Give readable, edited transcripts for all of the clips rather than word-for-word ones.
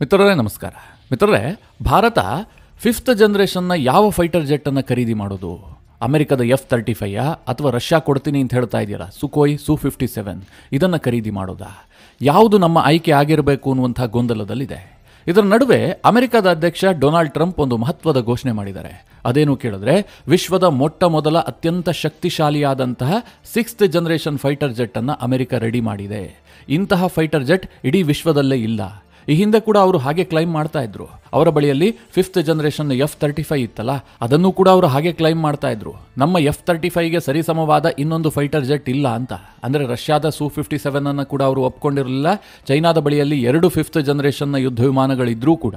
ಮಿತ್ರರೇ ನಮಸ್ಕಾರ. ಮಿತ್ರರೇ, ಭಾರತ ಫಿಫ್ತ್ ಜನರೇಷನ್ನ ಯಾವ ಫೈಟರ್ ಜೆಟ್ಟನ್ನು ಖರೀದಿ ಮಾಡೋದು? ಅಮೆರಿಕದ F-35 ಅಥವಾ ರಷ್ಯಾ ಕೊಡ್ತೀನಿ ಅಂತ ಹೇಳ್ತಾ ಇದೆಯಲ್ಲ ಸುಕೋಯ್ Su-57 ಇದನ್ನು ಖರೀದಿ ಮಾಡೋದಾ? ಯಾವುದು ನಮ್ಮ ಆಯ್ಕೆ ಆಗಿರಬೇಕು ಅನ್ನುವಂಥ ಗೊಂದಲದಲ್ಲಿದೆ. ಇದರ ನಡುವೆ ಅಮೆರಿಕದ ಅಧ್ಯಕ್ಷ ಡೊನಾಲ್ಡ್ ಟ್ರಂಪ್ ಒಂದು ಮಹತ್ವದ ಘೋಷಣೆ ಮಾಡಿದ್ದಾರೆ. ಅದೇನು ಕೇಳಿದ್ರೆ, ವಿಶ್ವದ ಮೊಟ್ಟ ಮೊದಲ ಅತ್ಯಂತ ಶಕ್ತಿಶಾಲಿಯಾದಂತಹ 6th ಜನರೇಷನ್ ಫೈಟರ್ ಜೆಟ್ಟನ್ನು ಅಮೆರಿಕ ರೆಡಿ ಮಾಡಿದೆ. ಇಂತಹ ಫೈಟರ್ ಜೆಟ್ ಇಡೀ ವಿಶ್ವದಲ್ಲೇ ಇಲ್ಲ. ಈ ಹಿಂದೆ ಕೂಡ ಅವರು ಹಾಗೆ ಕ್ಲೈಮ್ ಮಾಡ್ತಾ ಇದ್ರು. ಅವರ ಬಳಿಯಲ್ಲಿ 5th ಜನರೇಷನ್ F-35 ಇತ್ತಲ್ಲ, ಅದನ್ನು ಕೂಡ ಅವರು ಹಾಗೆ ಕ್ಲೈಮ್ ಮಾಡ್ತಾ ಇದ್ರು. ನಮ್ಮ F-35ಗೆ ಸರಿಸಮವಾದ ಇನ್ನೊಂದು ಫೈಟರ್ ಜೆಟ್ ಇಲ್ಲ ಅಂತ. ಅಂದರೆ ರಷ್ಯಾದ Su-57 ಅನ್ನು ಕೂಡ ಅವರು ಒಪ್ಕೊಂಡಿರಲಿಲ್ಲ. ಚೈನಾದ ಬಳಿಯಲ್ಲಿ 2 5th ಜನರೇಷನ್ನ ಯುದ್ಧ ವಿಮಾನಗಳಿದ್ರೂ ಕೂಡ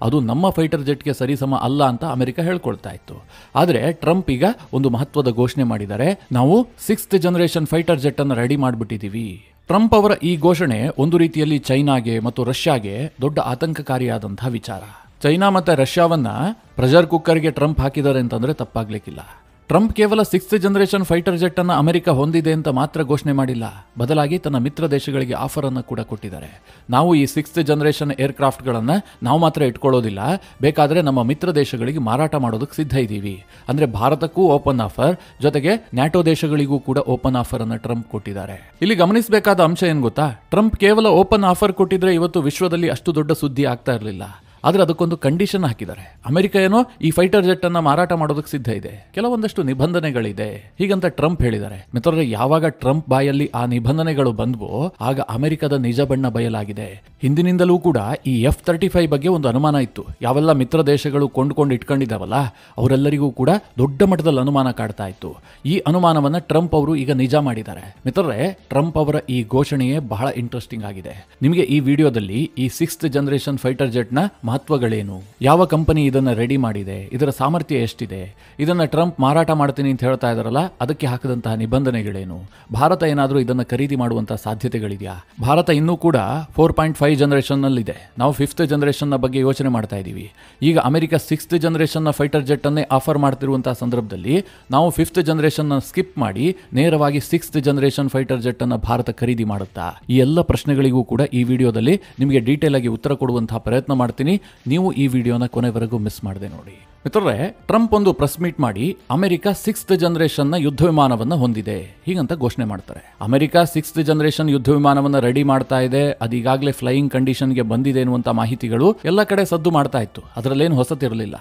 ಅದು ನಮ್ಮ ಫೈಟರ್ ಜೆಟ್ಗೆ ಸರಿಸಮ ಅಲ್ಲ ಅಂತ ಅಮೆರಿಕ ಹೇಳ್ಕೊಳ್ತಾ ಇತ್ತು. ಆದರೆ ಟ್ರಂಪ್ ಈಗ ಒಂದು ಮಹತ್ವದ ಘೋಷಣೆ ಮಾಡಿದ್ದಾರೆ. ನಾವು 6th ಜನರೇಷನ್ ಫೈಟರ್ ಜೆಟ್ ಅನ್ನು ರೆಡಿ ಮಾಡಿಬಿಟ್ಟಿದ್ದೀವಿ. ಟ್ರಂಪ್ ಅವರ ಈ ಘೋಷಣೆ ಒಂದು ರೀತಿಯಲ್ಲಿ ಚೈನಾಗೆ ಮತ್ತು ರಷ್ಯಾಗೆ ದೊಡ್ಡ ಆತಂಕಕಾರಿಯಾದಂತಹ ವಿಚಾರ. ಚೈನಾ ಮತ್ತು ರಷ್ಯಾವನ್ನ ಪ್ರೆಷರ್ ಕುಕ್ಕರ್ಗೆ ಟ್ರಂಪ್ ಹಾಕಿದ್ದಾರೆ ಅಂತಂದ್ರೆ ತಪ್ಪಾಗ್ಲಿಕ್ಕಿಲ್ಲ. ಟ್ರಂಪ್ ಕೇವಲ 6th ಜನರೇಷನ್ ಫೈಟರ್ ಜೆಟ್ ಅನ್ನು ಅಮೆರಿಕ ಹೊಂದಿದೆ ಅಂತ ಮಾತ್ರ ಘೋಷಣೆ ಮಾಡಿಲ್ಲ, ಬದಲಾಗಿ ತನ್ನ ಮಿತ್ರ ದೇಶಗಳಿಗೆ ಆಫರ್ ಅನ್ನು ಕೂಡ ಕೊಟ್ಟಿದ್ದಾರೆ. ನಾವು ಈ 6th ಜನರೇಷನ್ ಏರ್ಕ್ರಾಫ್ಟ್ಗಳನ್ನು ನಾವು ಮಾತ್ರ ಇಟ್ಕೊಳ್ಳೋದಿಲ್ಲ, ಬೇಕಾದರೆ ನಮ್ಮ ಮಿತ್ರ ದೇಶಗಳಿಗೆ ಮಾರಾಟ ಮಾಡೋದಕ್ಕೆ ಸಿದ್ಧ ಇದ್ದೀವಿ. ಅಂದರೆ ಭಾರತಕ್ಕೂ ಓಪನ್ ಆಫರ್, ಜೊತೆಗೆ ನ್ಯಾಟೋ ದೇಶಗಳಿಗೂ ಕೂಡ ಓಪನ್ ಆಫರ್ ಅನ್ನು ಟ್ರಂಪ್ ಕೊಟ್ಟಿದ್ದಾರೆ. ಇಲ್ಲಿ ಗಮನಿಸಬೇಕಾದ ಅಂಶ ಏನು ಗೊತ್ತಾ? ಟ್ರಂಪ್ ಕೇವಲ ಓಪನ್ ಆಫರ್ ಕೊಟ್ಟಿದ್ರೆ ಇವತ್ತು ವಿಶ್ವದಲ್ಲಿ ಅಷ್ಟು ದೊಡ್ಡ ಸುದ್ದಿ ಆಗ್ತಾ ಇರಲಿಲ್ಲ. ಆದರೆ ಅದಕ್ಕೊಂದು ಕಂಡೀಷನ್ ಹಾಕಿದ್ದಾರೆ. ಅಮೆರಿಕ ಏನೋ ಈ ಫೈಟರ್ ಜೆಟ್ ಅನ್ನ ಮಾರಾಟ ಮಾಡೋದಕ್ಕೆ ಸಿದ್ಧ ಇದೆ, ಕೆಲವೊಂದಷ್ಟು ನಿಬಂಧನೆಗಳಿದೆ ಹೀಗಂತ ಟ್ರಂಪ್ ಹೇಳಿದ್ದಾರೆ. ಮಿತ್ರರೇ, ಯಾವಾಗ ಟ್ರಂಪ್ ಬಾಯಲ್ಲಿ ಆ ನಿಬಂಧನೆಗಳು ಬಂದ್ವೋ ಆಗ ಅಮೆರಿಕದ ನಿಜ ಬಣ್ಣ ಬಯಲಾಗಿದೆ. ಹಿಂದಿನಿಂದಲೂ ಕೂಡ ಈ F-35 ಬಗ್ಗೆ ಒಂದು ಅನುಮಾನ ಇತ್ತು. ಯಾವೆಲ್ಲ ಮಿತ್ರ ದೇಶಗಳು ಕೊಂಡ್ಕೊಂಡು ಇಟ್ಕೊಂಡಿದ್ದಾವಲ್ಲ ಅವರೆಲ್ಲರಿಗೂ ಕೂಡ ದೊಡ್ಡ ಮಟ್ಟದಲ್ಲಿ ಅನುಮಾನ ಕಾಡ್ತಾ ಇತ್ತು. ಈ ಅನುಮಾನವನ್ನ ಟ್ರಂಪ್ ಅವರು ಈಗ ನಿಜ ಮಾಡಿದ್ದಾರೆ. ಮಿತ್ರರೇ, ಟ್ರಂಪ್ ಅವರ ಈ ಘೋಷಣೆಯೇ ಬಹಳ ಇಂಟ್ರೆಸ್ಟಿಂಗ್ ಆಗಿದೆ. ನಿಮಗೆ ಈ ವಿಡಿಯೋದಲ್ಲಿ ಈ 6th ಜನರೇಷನ್ ಫೈಟರ್ ಜೆಟ್ ನ ಮಹತ್ವಗಳೇನು, ಯಾವ ಕಂಪನಿ ಇದನ್ನ ರೆಡಿ ಮಾಡಿದೆ, ಇದರ ಸಾಮರ್ಥ್ಯ ಎಷ್ಟಿದೆ, ಇದನ್ನ ಟ್ರಂಪ್ ಮಾರಾಟ ಮಾಡ್ತೀನಿ ಅಂತ ಹೇಳ್ತಾ ಇದಾರಲ್ಲ ಅದಕ್ಕೆ ಹಾಕದಂತಹ ನಿಬಂಧನೆಗಳೇನು, ಭಾರತ ಏನಾದರೂ ಇದನ್ನ ಖರೀದಿ ಮಾಡುವಂತಹ ಸಾಧ್ಯತೆಗಳಿದೆಯಾ? ಭಾರತ ಇನ್ನೂ ಕೂಡ 4.5 ಜನರೇಷನ್ ನಲ್ಲಿದೆ. ನಾವು 5th ಜನರೇಷನ್ ನ ಬಗ್ಗೆ ಯೋಚನೆ ಮಾಡ್ತಾ ಇದ್ದೀವಿ. ಈಗ ಅಮೆರಿಕ 6th ಜನರೇಷನ್ ನ ಫೈಟರ್ ಜೆಟ್ ಅನ್ನೇ ಆಫರ್ ಮಾಡ್ತಿರುವಂತಹ ಸಂದರ್ಭದಲ್ಲಿ ನಾವು 5th ಜನರೇಷನ್ ನ ಸ್ಕಿಪ್ ಮಾಡಿ ನೇರವಾಗಿ 6th ಜನರೇಷನ್ ಫೈಟರ್ ಜೆಟ್ ಅನ್ನ ಭಾರತ ಖರೀದಿ ಮಾಡುತ್ತಾ? ಈ ಎಲ್ಲ ಪ್ರಶ್ನೆಗಳಿಗೂ ಕೂಡ ಈ ವಿಡಿಯೋದಲ್ಲಿ ನಿಮಗೆ ಡೀಟೇಲ್ ಆಗಿ ಉತ್ತರ ಕೊಡುವಂತಹ ಪ್ರಯತ್ನ ಮಾಡ್ತೀನಿ. ನೀವು ಈ ವಿಡಿಯೋನ ಕೊನೆವರೆಗೂ ಮಿಸ್ ಮಾಡದೆ ನೋಡಿ. ಮಿತ್ರರೇ, ಟ್ರಂಪ್ ಒಂದು ಪ್ರೆಸ್ ಮೀಟ್ ಮಾಡಿ ಅಮೆರಿಕ 6th ಜನರೇಷನ್ ನ ಯುದ್ಧ ವಿಮಾನವನ್ನು ಹೊಂದಿದೆ ಹೀಗಂತ ಘೋಷಣೆ ಮಾಡ್ತಾರೆ. ಅಮೆರಿಕ 6th ಜನರೇಷನ್ ಯುದ್ಧ ವಿಮಾನವನ್ನು ರೆಡಿ ಮಾಡ್ತಾ ಇದೆ, ಅದೀಗಾಗಲೇ ಫ್ಲೈಯಿಂಗ್ ಕಂಡೀಷನ್ಗೆ ಬಂದಿದೆ ಎನ್ನುವಂತ ಮಾಹಿತಿಗಳು ಎಲ್ಲ ಕಡೆ ಸದ್ದು ಮಾಡ್ತಾ ಇತ್ತು. ಅದರಲ್ಲೇನು ಹೊಸತಿರಲಿಲ್ಲ.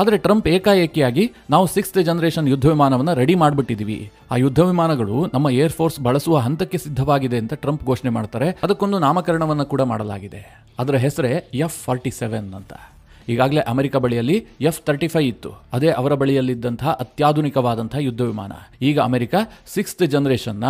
ಆದರೆ ಟ್ರಂಪ್ ಏಕಾಏಕಿಯಾಗಿ ನಾವು 6th ಜನರೇಷನ್ ಯುದ್ಧ ವಿಮಾನವನ್ನು ರೆಡಿ ಮಾಡಿಬಿಟ್ಟಿದ್ದೀವಿ, ಆ ಯುದ್ಧ ವಿಮಾನಗಳು ನಮ್ಮ ಏರ್ ಫೋರ್ಸ್ ಬಳಸುವ ಹಂತಕ್ಕೆ ಸಿದ್ಧವಾಗಿದೆ ಅಂತ ಟ್ರಂಪ್ ಘೋಷಣೆ ಮಾಡ್ತಾರೆ. ಅದಕ್ಕೊಂದು ನಾಮಕರಣವನ್ನು ಕೂಡ ಮಾಡಲಾಗಿದೆ. ಅದರ ಹೆಸರೇ F-47 ಅಂತ. ಈಗಾಗಲೇ ಅಮೆರಿಕ ಬಳಿಯಲ್ಲಿ F-35 ಇತ್ತು, ಅದೇ ಅವರ ಬಳಿಯಲ್ಲಿದ್ದಂತಹ ಅತ್ಯಾಧುನಿಕವಾದಂತಹ ಯುದ್ಧ ವಿಮಾನ. ಈಗ ಅಮೆರಿಕ 6th ಜನರೇಷನ್ನ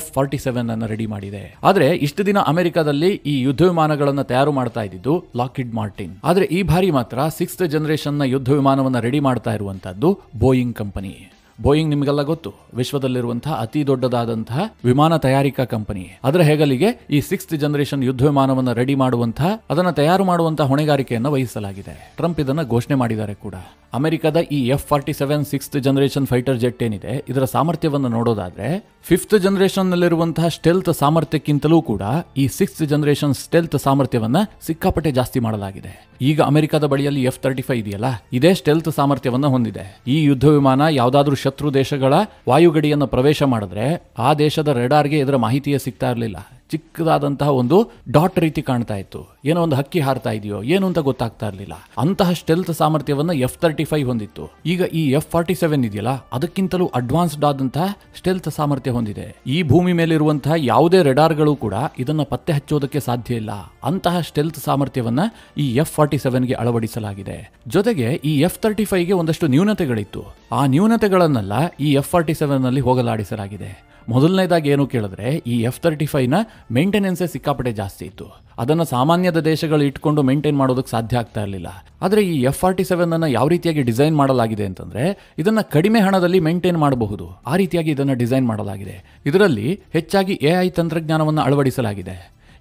F-47 ಅನ್ನು ರೆಡಿ ಮಾಡಿದೆ. ಆದರೆ ಇಷ್ಟು ದಿನ ಅಮೆರಿಕದಲ್ಲಿ ಈ ಯುದ್ಧ ವಿಮಾನಗಳನ್ನು ತಯಾರು ಮಾಡ್ತಾ ಇದ್ದಿದ್ದು ಲಾಕ್ಹೀಡ್ ಮಾರ್ಟಿನ್. ಆದರೆ ಈ ಬಾರಿ ಮಾತ್ರ 6th ಜನರೇಷನ್ನ ಯುದ್ಧ ವಿಮಾನವನ್ನು ರೆಡಿ ಮಾಡ್ತಾ ಇರುವಂತಹದ್ದು ಬೋಯಿಂಗ್ ಕಂಪನಿ. ಬೋಯಿಂಗ್ ನಿಮಗೆಲ್ಲ ಗೊತ್ತು, ವಿಶ್ವದಲ್ಲಿರುವಂತಹ ಅತಿ ದೊಡ್ಡದಾದಂತಹ ವಿಮಾನ ತಯಾರಿಕಾ ಕಂಪನಿ. ಅದರ ಹೆಗಲಿಗೆ ಈ 6th ಜನರೇಷನ್ ಯುದ್ಧ ವಿಮಾನವನ್ನು ರೆಡಿ ಮಾಡುವಂತಹ, ಅದನ್ನು ತಯಾರು ಮಾಡುವಂತಹ ಹೊಣೆಗಾರಿಕೆಯನ್ನು ವಹಿಸಲಾಗಿದೆ. ಟ್ರಂಪ್ ಇದನ್ನು ಘೋಷಣೆ ಮಾಡಿದ್ದಾರೆ ಕೂಡ. ಅಮೆರಿಕದ ಈ F-47 6th generation fighter jet ಏನಿದೆ, ಇದರ ಸಾಮರ್ಥ್ಯವನ್ನು ನೋಡೋದಾದ್ರೆ 5th ಜನರೇಷನ್ ನಲ್ಲಿರುವಂತಹ ಸ್ಟೆಲ್ತ್ ಸಾಮರ್ಥ್ಯಕ್ಕಿಂತಲೂ ಕೂಡ ಈ 6th ಜನರೇಷನ್ ಸ್ಟೆಲ್ತ್ ಸಾಮರ್ಥ್ಯವನ್ನ ಸಿಕ್ಕಾಪಟ್ಟೆ ಜಾಸ್ತಿ ಮಾಡಲಾಗಿದೆ. ಈಗ ಅಮೆರಿಕದ ಬಳಿಯಲ್ಲಿ F-35 ಇದೆಯಲ್ಲ, ಇದೇ ಸ್ಟೆಲ್ತ್ ಸಾಮರ್ಥ್ಯವನ್ನ ಹೊಂದಿದೆ. ಈ ಯುದ್ಧ ವಿಮಾನ ಯಾವುದಾದ್ರೂ ಶತ್ರು ದೇಶಗಳ ವಾಯುಗಡಿಯನ್ನು ಪ್ರವೇಶ ಮಾಡಿದ್ರೆ ಆ ದೇಶದ ರೆಡಾರ್ಗೆ ಇದರ ಮಾಹಿತಿಯೇ ಸಿಗ್ತಾ ಇರಲಿಲ್ಲ. ಚಿಕ್ಕದಾದಂತಹ ಒಂದು ಡಾಟ್ ರೀತಿ ಕಾಣ್ತಾ ಇತ್ತು, ಏನೋ ಒಂದು ಹಕ್ಕಿ ಹಾರ್ತಾ ಇದೆಯೋ ಏನು ಅಂತ ಗೊತ್ತಾಗ್ತಾ ಇರಲಿಲ್ಲ. ಅಂತಹ ಸ್ಟೆಲ್ತ್ ಸಾಮರ್ಥ್ಯವನ್ನ F-35 ಹೊಂದಿತ್ತು. ಈಗ ಈ F-47 ಇದೆಯಲ್ಲ, ಅದಕ್ಕಿಂತಲೂ ಅಡ್ವಾನ್ಸ್ಡ್ ಆದಂತಹ ಸ್ಟೆಲ್ತ್ ಸಾಮರ್ಥ್ಯ ಹೊಂದಿದೆ. ಈ ಭೂಮಿ ಮೇಲಿರುವಂತಹ ಯಾವುದೇ ರೆಡಾರ್ಗಳು ಕೂಡ ಇದನ್ನ ಪತ್ತೆ ಹಚ್ಚೋದಕ್ಕೆ ಸಾಧ್ಯ ಇಲ್ಲ. ಅಂತಹ ಸ್ಟೆಲ್ತ್ ಸಾಮರ್ಥ್ಯವನ್ನ ಈ F-47ಗೆ ಅಳವಡಿಸಲಾಗಿದೆ. ಜೊತೆಗೆ ಈ F-35ಗೆ ಒಂದಷ್ಟು ನ್ಯೂನತೆಗಳಿತ್ತು. ಆ ನ್ಯೂನತೆಗಳನ್ನೆಲ್ಲ ಈ F-47 ನಲ್ಲಿ ಹೋಗಲಾಡಿಸಲಾಗಿದೆ. ಮೊದಲನೇದಾಗಿ ಏನು ಕೇಳಿದ್ರೆ, ಈ F-35ನ ಮೇಂಟೆನೆನ್ಸೇ ಸಿಕ್ಕಾಪಟ್ಟೆ ಜಾಸ್ತಿ ಇತ್ತು. ಅದನ್ನು ಸಾಮಾನ್ಯದ ದೇಶಗಳು ಇಟ್ಕೊಂಡು ಮೇಂಟೈನ್ ಮಾಡೋದಕ್ಕೆ ಸಾಧ್ಯ ಆಗ್ತಾ ಇರಲಿಲ್ಲ. ಆದರೆ ಈ F-47 ಅನ್ನು ಯಾವ ರೀತಿಯಾಗಿ ಡಿಸೈನ್ ಮಾಡಲಾಗಿದೆ ಅಂತಂದ್ರೆ, ಇದನ್ನ ಕಡಿಮೆ ಹಣದಲ್ಲಿ ಮೇಂಟೈನ್ ಮಾಡಬಹುದು, ಆ ರೀತಿಯಾಗಿ ಇದನ್ನು ಡಿಸೈನ್ ಮಾಡಲಾಗಿದೆ. ಇದರಲ್ಲಿ ಹೆಚ್ಚಾಗಿ AI ತಂತ್ರಜ್ಞಾನವನ್ನು ಅಳವಡಿಸಲಾಗಿದೆ.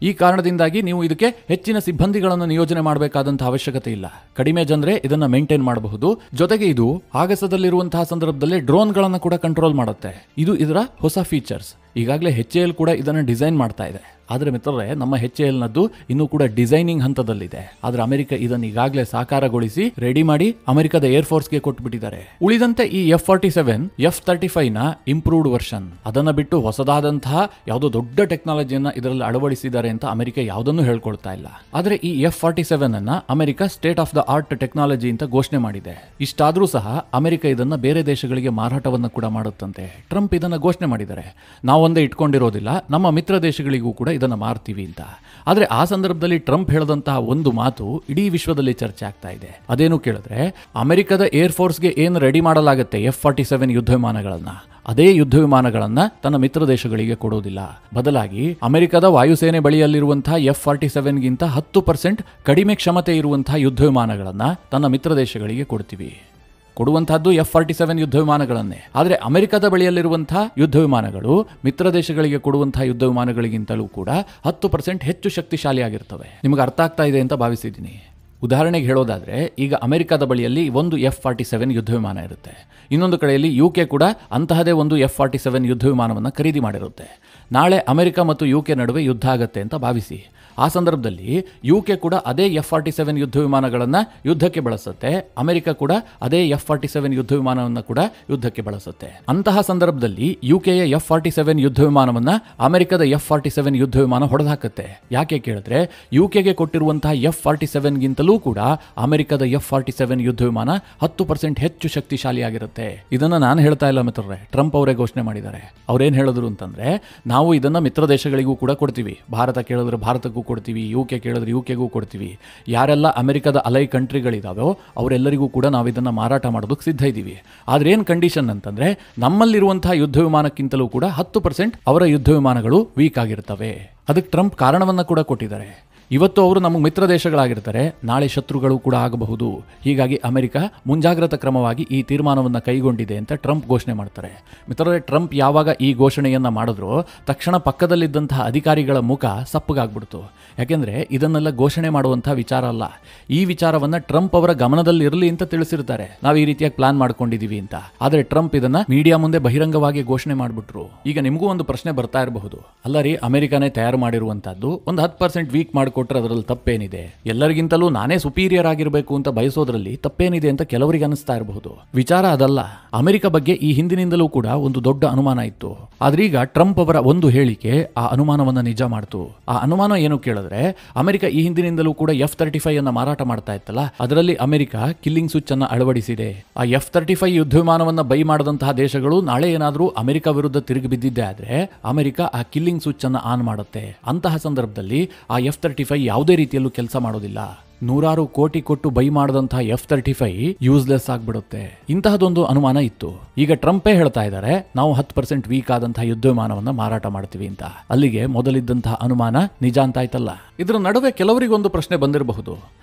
ಈ ಕಾರಣದಿಂದಾಗಿ ನೀವು ಇದಕ್ಕೆ ಹೆಚ್ಚಿನ ಸಿಬ್ಬಂದಿಗಳನ್ನು ನಿಯೋಜನೆ ಮಾಡಬೇಕಾದಂತಹ ಅವಶ್ಯಕತೆ ಇಲ್ಲ. ಕಡಿಮೆ ಜನರೇ ಇದನ್ನ ಮೇಂಟೈನ್ ಮಾಡಬಹುದು. ಜೊತೆಗೆ ಇದು ಆಗಸದಲ್ಲಿರುವಂತಹ ಸಂದರ್ಭದಲ್ಲಿ ಡ್ರೋನ್ಗಳನ್ನು ಕೂಡ ಕಂಟ್ರೋಲ್ ಮಾಡುತ್ತೆ. ಇದು ಇದರ ಹೊಸ ಫೀಚರ್ಸ್. ಈಗಾಗಲೇ HAL ಕೂಡ ಇದನ್ನು ಡಿಸೈನ್ ಮಾಡ್ತಾ ಇದೆ. ಆದರೆ ಮಿತ್ರರೇ, ನಮ್ಮ HALನದ್ದು ಇನ್ನೂ ಕೂಡ ಡಿಸೈನಿಂಗ್ ಹಂತದಲ್ಲಿದೆ. ಆದರೆ ಅಮೆರಿಕ ಇದನ್ನು ಈಗಾಗಲೇ ಸಾಕಾರಗೊಳಿಸಿ ರೆಡಿ ಮಾಡಿ ಅಮೆರಿಕದ ಏರ್ಫೋರ್ಸ್ಗೆ ಕೊಟ್ಟುಬಿಟ್ಟಿದ್ದಾರೆ. ಉಳಿದಂತೆ ಈ F-47, F-35ನ ಇಂಪ್ರೂವ್ಡ್ ವರ್ಷನ್, ಅದನ್ನ ಬಿಟ್ಟು ಹೊಸದಾದಂತಹ ಯಾವುದೋ ದೊಡ್ಡ ಟೆಕ್ನಾಲಜಿಯನ್ನ ಇದರಲ್ಲಿ ಅಳವಡಿಸಿದ್ದಾರೆ ಅಂತ ಅಮೆರಿಕ ಯಾವುದನ್ನು ಹೇಳ್ಕೊಳ್ತಾ ಇಲ್ಲ. ಆದರೆ ಈ F-47 ಅನ್ನ America state of the art technology ಅಂತ ಘೋಷಣೆ ಮಾಡಿದೆ. ಇಷ್ಟಾದ್ರೂ ಸಹ ಅಮೆರಿಕ ಇದನ್ನ ಬೇರೆ ದೇಶಗಳಿಗೆ ಮಾರಾಟವನ್ನ ಕೂಡ ಮಾಡುತ್ತಂತೆ. ಟ್ರಂಪ್ ಇದನ್ನ ಘೋಷಣೆ ಮಾಡಿದ್ದಾರೆ, ನಾವೊಂದೇ ಇಟ್ಕೊಂಡಿರೋದಿಲ್ಲ, ನಮ್ಮ ಮಿತ್ರ ದೇಶಗಳಿಗೂ ಕೂಡ ಇದನ್ನ ಮಾರ್ತೀವಿ ಅಂತ. ಆದ್ರೆ ಆ ಸಂದರ್ಭದಲ್ಲಿ ಟ್ರಂಪ್ ಹೇಳಿದಂತಹ ಒಂದು ಮಾತು ಇಡೀ ವಿಶ್ವದಲ್ಲಿ ಚರ್ಚೆ ಆಗ್ತಾ ಇದೆ. ಅದೇನು ಕೇಳಿದ್ರೆ, ಅಮೆರಿಕದ ಏರ್ ಫೋರ್ಸ್ಗೆ ಏನು ರೆಡಿ ಮಾಡಲಾಗುತ್ತೆ F-47 ಯುದ್ಧ ವಿಮಾನಗಳನ್ನ, ಅದೇ ಯುದ್ಧ ವಿಮಾನಗಳನ್ನ ತನ್ನ ಮಿತ್ರ ದೇಶಗಳಿಗೆ ಕೊಡೋದಿಲ್ಲ. ಬದಲಾಗಿ ಅಮೆರಿಕದ ವಾಯುಸೇನೆ ಬಳಿಯಲ್ಲಿರುವಂತಹ F-47ಗಿಂತ 10% ಕಡಿಮೆ ಕ್ಷಮತೆ ಇರುವಂತಹ ಯುದ್ಧ ವಿಮಾನಗಳನ್ನ ತನ್ನ ಮಿತ್ರ ದೇಶಗಳಿಗೆ ಕೊಡ್ತೀವಿ. ಕೊಡುವಂತಹದ್ದು F-47 ಯುದ್ಧ ವಿಮಾನಗಳನ್ನೇ. ಆದರೆ ಅಮೆರಿಕದ ಬಳಿಯಲ್ಲಿರುವಂತಹ ಯುದ್ಧ ವಿಮಾನಗಳು ಮಿತ್ರ ದೇಶಗಳಿಗೆ ಕೊಡುವಂತಹ ಯುದ್ಧ ವಿಮಾನಗಳಿಗಿಂತಲೂ ಕೂಡ 10% ಹೆಚ್ಚು ಶಕ್ತಿಶಾಲಿಯಾಗಿರ್ತವೆ. ನಿಮಗೆ ಅರ್ಥ ಆಗ್ತಾ ಇದೆ ಅಂತ ಭಾವಿಸಿದ್ದೀನಿ. ಉದಾಹರಣೆಗೆ ಹೇಳೋದಾದ್ರೆ, ಈಗ ಅಮೆರಿಕದ ಬಳಿಯಲ್ಲಿ ಒಂದು F-47 ಯುದ್ಧ ವಿಮಾನ ಇರುತ್ತೆ, ಇನ್ನೊಂದು ಕಡೆಯಲ್ಲಿ UK ಕೂಡ ಅಂತಹದೇ ಒಂದು F-47 ಯುದ್ಧ ವಿಮಾನವನ್ನು ಖರೀದಿ ಮಾಡಿರುತ್ತೆ. ನಾಳೆ ಅಮೆರಿಕ ಮತ್ತು UK ನಡುವೆ ಯುದ್ಧ ಆಗತ್ತೆ ಅಂತ ಭಾವಿಸಿ. ಆ ಸಂದರ್ಭದಲ್ಲಿ UK ಕೂಡ ಅದೇ F-47 ಯುದ್ಧ ವಿಮಾನಗಳನ್ನು ಯುದ್ಧಕ್ಕೆ ಬಳಸುತ್ತೆ, ಅಮೆರಿಕ ಕೂಡ ಅದೇ F-47 ಯುದ್ಧ ವಿಮಾನವನ್ನು ಕೂಡ ಯುದ್ಧಕ್ಕೆ ಬಳಸುತ್ತೆ. ಅಂತಹ ಸಂದರ್ಭದಲ್ಲಿ UKಯ F-47 ಯುದ್ಧ ವಿಮಾನವನ್ನು ಅಮೆರಿಕದ F-47 ಯುದ್ಧ ವಿಮಾನ ಹೊಡೆದಾಕತ್ತೆ. ಯಾಕೆ ಕೇಳಿದ್ರೆ, UKಗೆ ಕೊಟ್ಟಿರುವಂತಹ F-47ಗಿಂತಲೂ ಕೂಡ ಅಮೆರಿಕದ F-47 ಯುದ್ಧ ವಿಮಾನ 10% ಹೆಚ್ಚು ಶಕ್ತಿಶಾಲಿಯಾಗಿರುತ್ತೆ. ಇದನ್ನ ನಾನು ಹೇಳ್ತಾ ಇಲ್ಲ ಮಿತ್ರರೇ, ಟ್ರಂಪ್ ಅವರೇ ಘೋಷಣೆ ಮಾಡಿದ್ದಾರೆ. ಅವ್ರೇನ್ ಹೇಳಿದ್ರು ಅಂತಂದ್ರೆ, ನಾವು ಇದನ್ನ ಮಿತ್ರ ದೇಶಗಳಿಗೂ ಕೂಡ ಕೊಡ್ತೀವಿ. ಭಾರತ ಕೇಳಿದ್ರೆ ಭಾರತಕ್ಕೂ ಕೊಡ್ತೀವಿ, UK ಕೇಳಿದ್ರೆ UKಗೂ ಕೊಡ್ತೀವಿ. ಯಾರೆಲ್ಲ ಅಮೆರಿಕದ ಅಲೈ ಕಂಟ್ರಿಗಳಿದಾವೋ ಅವರೆಲ್ಲರಿಗೂ ಕೂಡ ನಾವು ಇದನ್ನ ಮಾರಾಟ ಮಾಡೋದಕ್ಕೆ ಸಿದ್ಧ ಇದ್ದೀವಿ. ಆದ್ರೆ ಏನ್ ಕಂಡೀಷನ್ ಅಂತಂದ್ರೆ, ನಮ್ಮಲ್ಲಿರುವಂತಹ ಯುದ್ಧ ವಿಮಾನಕ್ಕಿಂತಲೂ ಕೂಡ 10% ಅವರ ಯುದ್ಧ ವಿಮಾನಗಳು ವೀಕ್ ಆಗಿರ್ತವೆ. ಅದಕ್ಕೆ ಟ್ರಂಪ್ ಕಾರಣವನ್ನ ಕೂಡ ಕೊಟ್ಟಿದ್ದಾರೆ. ಇವತ್ತು ಅವರು ನಮ್ಮ ಮಿತ್ರ ದೇಶಗಳಾಗಿರ್ತಾರೆ, ನಾಳೆ ಶತ್ರುಗಳು ಕೂಡ ಆಗಬಹುದು. ಹೀಗಾಗಿ ಅಮೆರಿಕ ಮುಂಜಾಗ್ರತಾ ಕ್ರಮವಾಗಿ ಈ ತೀರ್ಮಾನವನ್ನು ಕೈಗೊಂಡಿದೆ ಅಂತ ಟ್ರಂಪ್ ಘೋಷಣೆ ಮಾಡ್ತಾರೆ. ಮಿತ್ರರೇ, ಟ್ರಂಪ್ ಯಾವಾಗ ಈ ಘೋಷಣೆಯನ್ನ ಮಾಡಿದ್ರು, ತಕ್ಷಣ ಪಕ್ಕದಲ್ಲಿದ್ದಂತಹ ಅಧಿಕಾರಿಗಳ ಮುಖ ಸಪ್ಪಗಾಗ್ಬಿಡ್ತು. ಯಾಕೆಂದ್ರೆ ಇದನ್ನೆಲ್ಲ ಘೋಷಣೆ ಮಾಡುವಂತಹ ವಿಚಾರ ಅಲ್ಲ. ಈ ವಿಚಾರವನ್ನ ಟ್ರಂಪ್ ಅವರ ಗಮನದಲ್ಲಿ ಇರಲಿ ಅಂತ ತಿಳಿಸಿರ್ತಾರೆ, ನಾವು ಈ ರೀತಿಯಾಗಿ ಪ್ಲಾನ್ ಮಾಡ್ಕೊಂಡಿದೀವಿ ಅಂತ. ಆದ್ರೆ ಟ್ರಂಪ್ ಇದನ್ನ ಮೀಡಿಯಾ ಮುಂದೆ ಬಹಿರಂಗವಾಗಿ ಘೋಷಣೆ ಮಾಡ್ಬಿಟ್ರು. ಈಗ ನಿಮಗೂ ಒಂದು ಪ್ರಶ್ನೆ ಬರ್ತಾ ಇರಬಹುದು, ಅಲ್ಲ ರೀ, ಅಮೆರಿಕನೇ ತಯಾರು ಮಾಡಿರುವಂತದ್ದು ಒಂದು 10% ವೀಕ್ ಮಾಡ್ಕೊಟ್ರೆ ಅದರಲ್ಲಿ ತಪ್ಪೇನಿದೆ? ಎಲ್ಲರಿಗಿಂತಲೂ ನಾನೇ ಸುಪೀರಿಯರ್ ಆಗಿರಬೇಕು ಅಂತ ಬಯಸೋದ್ರಲ್ಲಿ ತಪ್ಪೇನಿದೆ ಅಂತ ಕೆಲವರಿಗೆ ಅನಿಸ್ತಾ ಇರಬಹುದು. ವಿಚಾರ ಅದಲ್ಲ. ಅಮೆರಿಕ ಬಗ್ಗೆ ಈ ಹಿಂದಿನಿಂದಲೂ ಕೂಡ ಒಂದು ದೊಡ್ಡ ಅನುಮಾನ ಇತ್ತು. ಆದ್ರೆ ಈಗ ಟ್ರಂಪ್ ಅವರ ಒಂದು ಹೇಳಿಕೆ ಆ ಅನುಮಾನವನ್ನ ನಿಜ ಮಾಡ್ತು. ಆ ಅನುಮಾನ ಏನು ಕೇಳಿದ್ರೆ, ಅಮೆರಿಕ ಈ ಹಿಂದಿನಿಂದಲೂ ಕೂಡ F-35 ಅನ್ನ ಮಾರಾಟ ಮಾಡ್ತಾ ಇತ್ತಲ್ಲ, ಅದರಲ್ಲಿ ಅಮೆರಿಕ ಕಿಲ್ಲಿಂಗ್ ಸ್ವಿಚ್ ಅನ್ನ ಅಳವಡಿಸಿದೆ. ಆ F-35 ಯುದ್ಧ ವಿಮಾನವನ್ನ ಬೈ ಮಾಡದಂತಹ ದೇಶಗಳು ನಾಳೆ ಏನಾದ್ರೂ ಅಮೆರಿಕ ವಿರುದ್ಧ ತಿರುಗಿ ಬಿದ್ದಿದ್ದೆ ಆದ್ರೆ ಅಮೆರಿಕ ಆ ಕಿಲ್ಲಿಂಗ್ ಸ್ವಿಚ್ ಅನ್ನ ಆನ್ ಮಾಡುತ್ತೆ. ಅಂತಹ ಸಂದರ್ಭದಲ್ಲಿ ಆ F-35 ಯಾವುದೇ ರೀತಿಯಲ್ಲೂ ಕೆಲಸ ಮಾಡೋದಿಲ್ಲ. ನೂರಾರು ಕೋಟಿ ಕೊಟ್ಟು ಬೈ ಮಾಡದಂತಹ F-35 ಯೂಸ್ಲೆಸ್ ಆಗ್ಬಿಡುತ್ತೆ. ಇಂತಹದೊಂದು ಅನುಮಾನ ಇತ್ತು. ಈಗ ಟ್ರಂಪೇ ಹೇಳ್ತಾ ಇದ್ದಾರೆ, ನಾವು 10% ವೀಕ್ ಆದಂತಹ ಯುದ್ಧ ವಿಮಾನವನ್ನ ಮಾರಾಟ ಮಾಡ್ತೀವಿ ಅಂತ. ಅಲ್ಲಿಗೆ ಮೊದಲಿದ್ದಂತಹ ಅನುಮಾನ ನಿಜ ಅಂತ ಆಯ್ತಲ್ಲ. ಇದರ ನಡುವೆ ಕೆಲವರಿಗೊಂದು ಪ್ರಶ್ನೆ ಬಂದಿರಬಹುದು,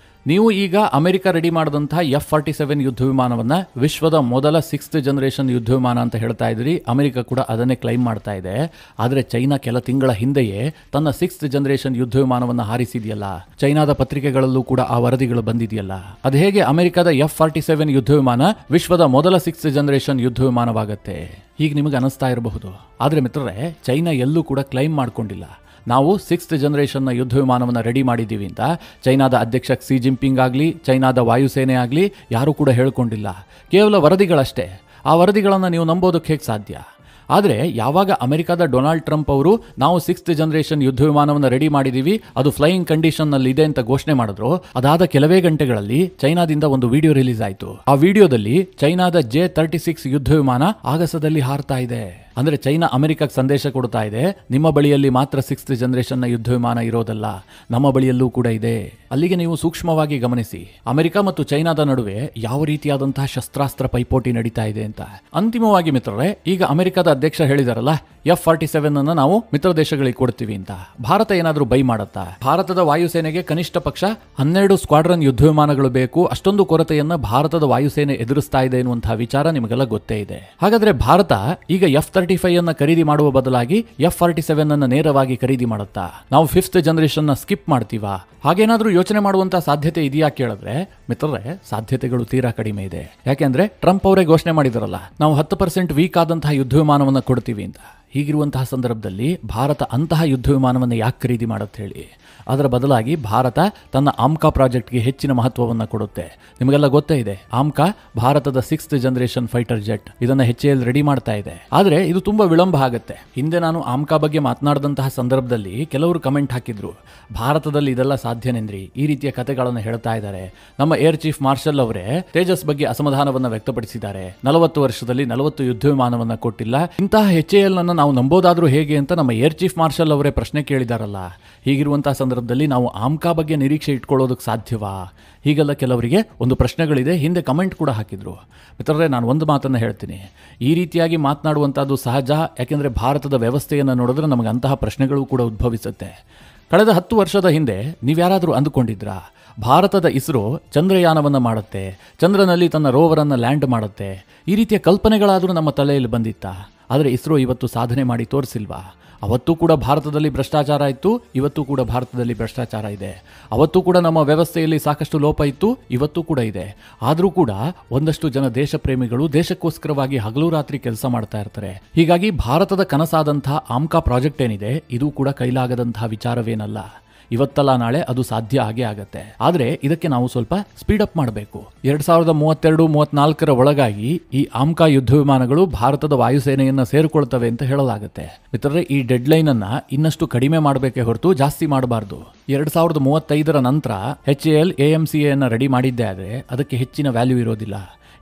ನೀವು ಈಗ ಅಮೆರಿಕ ರೆಡಿ ಮಾಡಿದಂತಹ F-47 ಯುದ್ಧ ವಿಮಾನವನ್ನ ವಿಶ್ವದ ಮೊದಲ 6th ಜನರೇಷನ್ ಯುದ್ಧ ವಿಮಾನ ಅಂತ ಹೇಳ್ತಾ ಇದ್ರಿ, ಅಮೆರಿಕ ಕೂಡ ಅದನ್ನೇ ಕ್ಲೈಮ್ ಮಾಡ್ತಾ ಇದೆ. ಆದರೆ ಚೈನಾ ಕೆಲ ತಿಂಗಳ ಹಿಂದೆಯೇ ತನ್ನ 6th ಜನರೇಷನ್ ಯುದ್ಧ ವಿಮಾನವನ್ನ ಹಾರಿಸಿದೆಯಲ್ಲ, ಚೈನಾದ ಪತ್ರಿಕೆಗಳಲ್ಲೂ ಕೂಡ ಆ ವರದಿಗಳು ಬಂದಿದೆಯಲ್ಲ. ಅದು ಹೇಗೆ ಅಮೆರಿಕದ F-47 ಯುದ್ಧ ವಿಮಾನ ವಿಶ್ವದ ಮೊದಲ 6th ಜನರೇಷನ್ ಯುದ್ಧ ವಿಮಾನವಾಗತ್ತೆ? ಹೀಗೆ ನಿಮಗೆ ಅನಿಸ್ತಾ ಇರಬಹುದು. ಆದ್ರೆ ಮಿತ್ರರೇ, ಚೈನಾ ಎಲ್ಲೂ ಕೂಡ ಕ್ಲೈಮ್ ಮಾಡ್ಕೊಂಡಿಲ್ಲ ನಾವು 6th ಜನರೇಷನ್ನ ಯುದ್ಧ ವಿಮಾನವನ್ನು ರೆಡಿ ಮಾಡಿದ್ದೀವಿ ಅಂತ. ಚೈನಾದ ಅಧ್ಯಕ್ಷ ಕ್ಸಿ ಜಿನ್ಪಿಂಗ್ ಆಗಲಿ, ಚೈನಾದ ವಾಯುಸೇನೆ ಆಗಲಿ ಯಾರೂ ಕೂಡ ಹೇಳ್ಕೊಂಡಿಲ್ಲ. ಕೇವಲ ವರದಿಗಳಷ್ಟೇ. ಆ ವರದಿಗಳನ್ನು ನೀವು ನಂಬೋದಕ್ಕೆ ಹೇಗೆ ಸಾಧ್ಯ? ಆದರೆ ಯಾವಾಗ ಅಮೆರಿಕದ ಡೊನಾಲ್ಡ್ ಟ್ರಂಪ್ ಅವರು ನಾವು 6th ಜನರೇಷನ್ ಯುದ್ಧ ವಿಮಾನವನ್ನು ರೆಡಿ ಮಾಡಿದ್ದೀವಿ, ಅದು ಫ್ಲೈಯಿಂಗ್ ಕಂಡೀಷನ್ನಲ್ಲಿ ಇದೆ ಅಂತ ಘೋಷಣೆ ಮಾಡಿದ್ರು, ಅದಾದ ಕೆಲವೇ ಗಂಟೆಗಳಲ್ಲಿ ಚೈನಾದಿಂದ ಒಂದು ವಿಡಿಯೋ ರಿಲೀಸ್ ಆಯಿತು. ಆ ವಿಡಿಯೋದಲ್ಲಿ ಚೈನಾದ J-36 ಯುದ್ಧ ವಿಮಾನ ಆಗಸದಲ್ಲಿ ಹಾರ್ತಾ ಇದೆ. ಅಂದ್ರೆ ಚೈನಾ ಅಮೆರಿಕಕ್ಕೆ ಸಂದೇಶ ಕೊಡ್ತಾ ಇದೆ, ನಿಮ್ಮ ಬಳಿಯಲ್ಲಿ ಮಾತ್ರ 6th ಜನರೇಷನ್ನ ಯುದ್ಧ ವಿಮಾನ ಇರೋದಲ್ಲ, ನಮ್ಮ ಬಳಿಯಲ್ಲೂ ಕೂಡ ಇದೆ. ಅಲ್ಲಿಗೆ ನೀವು ಸೂಕ್ಷ್ಮವಾಗಿ ಗಮನಿಸಿ, ಅಮೆರಿಕ ಮತ್ತು ಚೈನಾದ ನಡುವೆ ಯಾವ ರೀತಿಯಾದಂತಹ ಶಸ್ತ್ರಾಸ್ತ್ರ ಪೈಪೋಟಿ ನಡೀತಾ ಇದೆ ಅಂತ. ಅಂತಿಮವಾಗಿ ಮಿತ್ರರೇ, ಈಗ ಅಮೆರಿಕದ ಅಧ್ಯಕ್ಷ ಹೇಳಿದಾರಲ್ಲ, F-47 ಅನ್ನ ನಾವು ಮಿತ್ರ ದೇಶಗಳಿಗೆ ಕೊಡ್ತೀವಿ ಅಂತ. ಭಾರತ ಏನಾದ್ರೂ ಬೈ ಮಾಡತ್ತಾ? ಭಾರತದ ವಾಯುಸೇನೆಗೆ ಕನಿಷ್ಠ ಪಕ್ಷ 12 ಸ್ಕ್ವಾಡ್ರನ್ ಯುದ್ಧ ವಿಮಾನಗಳು ಬೇಕು. ಅಷ್ಟೊಂದು ಕೊರತೆಯನ್ನ ಭಾರತದ ವಾಯುಸೇನೆ ಎದುರಿಸ್ತಾ ಇದೆ ಎನ್ನುವಂತಹ ವಿಚಾರ ನಿಮಗೆಲ್ಲ ಗೊತ್ತೇ ಇದೆ. ಹಾಗಾದ್ರೆ ಭಾರತ ಈಗ F-35 ಅನ್ನ ಖರೀದಿ ಮಾಡುವ ಬದಲಾಗಿ F-47 ಅನ್ನ ನೇರವಾಗಿ ಖರೀದಿ ಮಾಡುತ್ತಾ? ನಾವು 5th ಜನರೇಷನ್ ನ ಸ್ಕಿಪ್ ಮಾಡ್ತೀವಾ? ಹಾಗೇನಾದ್ರೂ ಯೋಚನೆ ಮಾಡುವಂತ ಸಾಧ್ಯತೆ ಇದೆಯಾ ಕೇಳಿದ್ರೆ ಮಿತ್ರರೇ, ಸಾಧ್ಯತೆಗಳು ತೀರಾ ಕಡಿಮೆ ಇದೆ. ಯಾಕೆಂದ್ರೆ ಟ್ರಂಪ್ ಅವರೇ ಘೋಷಣೆ ಮಾಡಿದಾರಲ್ಲ, ನಾವು 10% ವೀಕ್ ಆದಂತಹ ಯುದ್ಧ ವಿಮಾನವನ್ನ ಕೊಡ್ತೀವಿ ಅಂತ. ಹೀಗಿರುವಂತಹ ಸಂದರ್ಭದಲ್ಲಿ ಭಾರತ ಅಂತಹ ಯುದ್ಧ ವಿಮಾನವನ್ನು ಯಾಕೆ ಖರೀದಿ ಮಾಡುತ್ತೆ ಹೇಳಿ? ಅದರ ಬದಲಾಗಿ ಭಾರತ ತನ್ನ ಆಮ್ಕಾ ಪ್ರಾಜೆಕ್ಟ್ಗೆ ಹೆಚ್ಚಿನ ಮಹತ್ವವನ್ನು ಕೊಡುತ್ತೆ. ನಿಮಗೆಲ್ಲ ಗೊತ್ತೇ ಇದೆ, ಆಮ್ಕಾ ಭಾರತದ 6th ಜನರೇಷನ್ ಫೈಟರ್ ಜೆಟ್. ಇದನ್ನು HAL ರೆಡಿ ಮಾಡ್ತಾ ಇದೆ. ಆದರೆ ಇದು ತುಂಬಾ ವಿಳಂಬ ಆಗುತ್ತೆ. ಹಿಂದೆ ನಾನು ಆಮ್ಕಾ ಬಗ್ಗೆ ಮಾತನಾಡಿದಂತಹ ಸಂದರ್ಭದಲ್ಲಿ ಕೆಲವರು ಕಮೆಂಟ್ ಹಾಕಿದ್ರು, ಭಾರತದಲ್ಲಿ ಇದೆಲ್ಲ ಸಾಧ್ಯನೇನ್ರಿ, ಈ ರೀತಿಯ ಕಥೆಗಳನ್ನು ಹೇಳ್ತಾ ಇದ್ದಾರೆ. ನಮ್ಮ ಏರ್ ಚೀಫ್ ಮಾರ್ಷಲ್ ಅವರೇ ತೇಜಸ್ ಬಗ್ಗೆ ಅಸಮಾಧಾನವನ್ನು ವ್ಯಕ್ತಪಡಿಸಿದ್ದಾರೆ. 40 ವರ್ಷದಲ್ಲಿ 40 ಯುದ್ಧ ವಿಮಾನವನ್ನು ಕೊಟ್ಟಿಲ್ಲ, ಇಂತಹ HAL ಅನ್ನು ನಾವು ನಂಬೋದಾದ್ರೂ ಹೇಗೆ ಅಂತ ನಮ್ಮ ಏರ್ ಚೀಫ್ ಮಾರ್ಷಲ್ ಅವರೇ ಪ್ರಶ್ನೆ ಕೇಳಿದಾರಲ್ಲ. ಹೀಗಿರುವಂತಹ ಸಂದರ್ಭದಲ್ಲಿ ನಾವು ಆಮ್ಕಾ ಬಗ್ಗೆ ನಿರೀಕ್ಷೆ ಇಟ್ಕೊಳ್ಳೋದಕ್ಕೆ ಸಾಧ್ಯವಾ? ಹೀಗೆಲ್ಲ ಕೆಲವರಿಗೆ ಒಂದು ಪ್ರಶ್ನೆಗಳಿದೆ. ಹಿಂದೆ ಕಮೆಂಟ್ ಕೂಡ ಹಾಕಿದ್ರು. ಮಿತ್ರರೇ, ನಾನು ಒಂದು ಮಾತನ್ನು ಹೇಳ್ತೀನಿ, ಈ ರೀತಿಯಾಗಿ ಮಾತನಾಡುವಂಥದ್ದು ಸಹಜ. ಯಾಕೆಂದರೆ ಭಾರತದ ವ್ಯವಸ್ಥೆಯನ್ನು ನೋಡಿದ್ರೆ ನಮಗೆ ಅಂತಹ ಪ್ರಶ್ನೆಗಳು ಕೂಡ ಉದ್ಭವಿಸುತ್ತೆ. ಕಳೆದ 10 ವರ್ಷದ ಹಿಂದೆ ನೀವ್ಯಾರಾದರೂ ಅಂದುಕೊಂಡಿದ್ರಾ ಭಾರತದ ಇಸ್ರೋ ಚಂದ್ರಯಾನವನ್ನು ಮಾಡುತ್ತೆ, ಚಂದ್ರನಲ್ಲಿ ತನ್ನ ರೋವರನ್ನು ಲ್ಯಾಂಡ್ ಮಾಡುತ್ತೆ? ಈ ರೀತಿಯ ಕಲ್ಪನೆಗಳಾದರೂ ನಮ್ಮ ತಲೆಯಲ್ಲಿ ಬಂದಿತ್ತಾ? ಆದರೆ ಇಸ್ರೋ ಇವತ್ತು ಸಾಧನೆ ಮಾಡಿ ತೋರಿಸಿಲ್ವಾ? ಅವತ್ತೂ ಕೂಡ ಭಾರತದಲ್ಲಿ ಭ್ರಷ್ಟಾಚಾರ ಇತ್ತು, ಇವತ್ತೂ ಕೂಡ ಭಾರತದಲ್ಲಿ ಭ್ರಷ್ಟಾಚಾರ ಇದೆ. ಅವತ್ತೂ ಕೂಡ ನಮ್ಮ ವ್ಯವಸ್ಥೆಯಲ್ಲಿ ಸಾಕಷ್ಟು ಲೋಪ ಇತ್ತು, ಇವತ್ತೂ ಕೂಡ ಇದೆ. ಆದರೂ ಕೂಡ ಒಂದಷ್ಟು ಜನ ದೇಶ ಪ್ರೇಮಿಗಳು ದೇಶಕ್ಕೋಸ್ಕರವಾಗಿ ಹಗಲು ರಾತ್ರಿ ಕೆಲಸ ಮಾಡ್ತಾ ಇರ್ತಾರೆ. ಹೀಗಾಗಿ ಭಾರತದ ಕನಸಾದಂತಹ ಆಮ್ಕಾ ಪ್ರಾಜೆಕ್ಟ್ ಏನಿದೆ, ಇದು ಕೂಡ ಕೈಲಾಗದಂತಹ ವಿಚಾರವೇನಲ್ಲ. ಇವತ್ತಲ್ಲ ನಾಳೆ ಅದು ಸಾಧ್ಯ ಆಗೇ ಆಗತ್ತೆ. ಆದರೆ ಇದಕ್ಕೆ ನಾವು ಸ್ವಲ್ಪ ಸ್ಪೀಡಪ್ ಮಾಡಬೇಕು. 2032-34 ಒಳಗಾಗಿ ಈ ಆಮ್ಕಾ ಯುದ್ಧ ವಿಮಾನಗಳು ಭಾರತದ ವಾಯುಸೇನೆಯನ್ನ ಸೇರಿಕೊಳ್ತವೆ ಅಂತ ಹೇಳಲಾಗುತ್ತೆ. ಮಿತ್ರರೇ, ಈ ಡೆಡ್ ಲೈನ್ ಅನ್ನ ಇನ್ನಷ್ಟು ಕಡಿಮೆ ಮಾಡಬೇಕೇ ಹೊರತು ಜಾಸ್ತಿ ಮಾಡಬಾರ್ದು. 2035 ನಂತರ HAL AMCA ಅನ್ನ ರೆಡಿ ಮಾಡಿದ್ದೇ ಆದರೆ ಅದಕ್ಕೆ ಹೆಚ್ಚಿನ ವ್ಯಾಲ್ಯೂ ಇರೋದಿಲ್ಲ.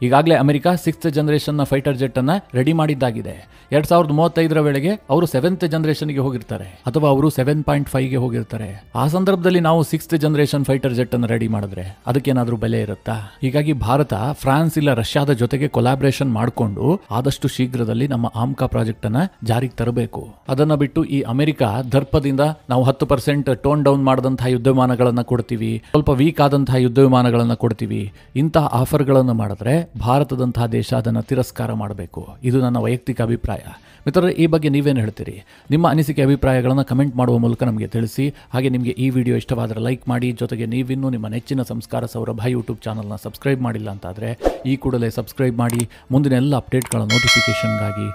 ಈಗಾಗಲೇ ಅಮೆರಿಕ 6th ಜನರೇಷನ್ನ ಫೈಟರ್ ಜೆಟ್ ಅನ್ನ ರೆಡಿ ಮಾಡಿದ್ದಾಗಿದೆ. 2035 ವೇಳೆಗೆ ಅವರು 7th ಜನರೇಷನ್ಗೆ ಹೋಗಿರ್ತಾರೆ, ಅಥವಾ ಅವರು 7.5ಗೆ ಹೋಗಿರ್ತಾರೆ. ಆ ಸಂದರ್ಭದಲ್ಲಿ ನಾವು 6th ಜನರೇಷನ್ ಫೈಟರ್ ಜೆಟ್ ಅನ್ನು ರೆಡಿ ಮಾಡಿದ್ರೆ ಅದಕ್ಕೇನಾದ್ರೂ ಬೆಲೆ ಇರುತ್ತಾ? ಹೀಗಾಗಿ ಭಾರತ ಫ್ರಾನ್ಸ್ ಇಲ್ಲ ರಷ್ಯಾದ ಜೊತೆಗೆ ಕೊಲಾಬ್ರೇಷನ್ ಮಾಡಿಕೊಂಡು ಆದಷ್ಟು ಶೀಘ್ರದಲ್ಲಿ ನಮ್ಮ ಆಮ್ಕಾ ಪ್ರಾಜೆಕ್ಟ್ ಅನ್ನ ಜಾರಿಗೆ ತರಬೇಕು. ಅದನ್ನ ಬಿಟ್ಟು ಈ ಅಮೆರಿಕ ದರ್ಪದಿಂದ ನಾವು 10% ಟೋನ್ ಡೌನ್ ಮಾಡಿದಂತಹ ಯುದ್ಧ ವಿಮಾನಗಳನ್ನ ಕೊಡ್ತೀವಿ, ಸ್ವಲ್ಪ ವೀಕ್ ಆದಂತಹ ಯುದ್ಧ ವಿಮಾನಗಳನ್ನ ಕೊಡ್ತೀವಿ, ಇಂತಹ ಆಫರ್ಗಳನ್ನು ಮಾಡಿದ್ರೆ ಭಾರತದಂತಹ ದೇಶ ಅದನ್ನು ತಿರಸ್ಕಾರ ಮಾಡಬೇಕು. ಇದು ನನ್ನ ವೈಯಕ್ತಿಕ ಅಭಿಪ್ರಾಯ. ಮಿತ್ರರೇ, ಈ ಬಗ್ಗೆ ನೀವೇನು ಹೇಳ್ತೀರಿ? ನಿಮ್ಮ ಅನಿಸಿಕೆ ಅಭಿಪ್ರಾಯಗಳನ್ನು ಕಮೆಂಟ್ ಮಾಡುವ ಮೂಲಕ ನಮಗೆ ತಿಳಿಸಿ. ಹಾಗೆ ನಿಮಗೆ ಈ ವಿಡಿಯೋ ಇಷ್ಟವಾದರೆ ಲೈಕ್ ಮಾಡಿ. ಜೊತೆಗೆ ನೀವಿನ್ನೂ ನಿಮ್ಮ ನೆಚ್ಚಿನ ಸಂಸ್ಕಾರ ಸೌರಭ ಯೂಟ್ಯೂಬ್ ಚಾನಲ್ನ ಸಬ್ಸ್ಕ್ರೈಬ್ ಮಾಡಿಲ್ಲ ಅಂತಾದರೆ ಈ ಕೂಡಲೇ ಸಬ್ಸ್ಕ್ರೈಬ್ ಮಾಡಿ. ಮುಂದಿನ ಎಲ್ಲ ಅಪ್ಡೇಟ್ಗಳ ನೋಟಿಫಿಕೇಷನ್ಗಾಗಿ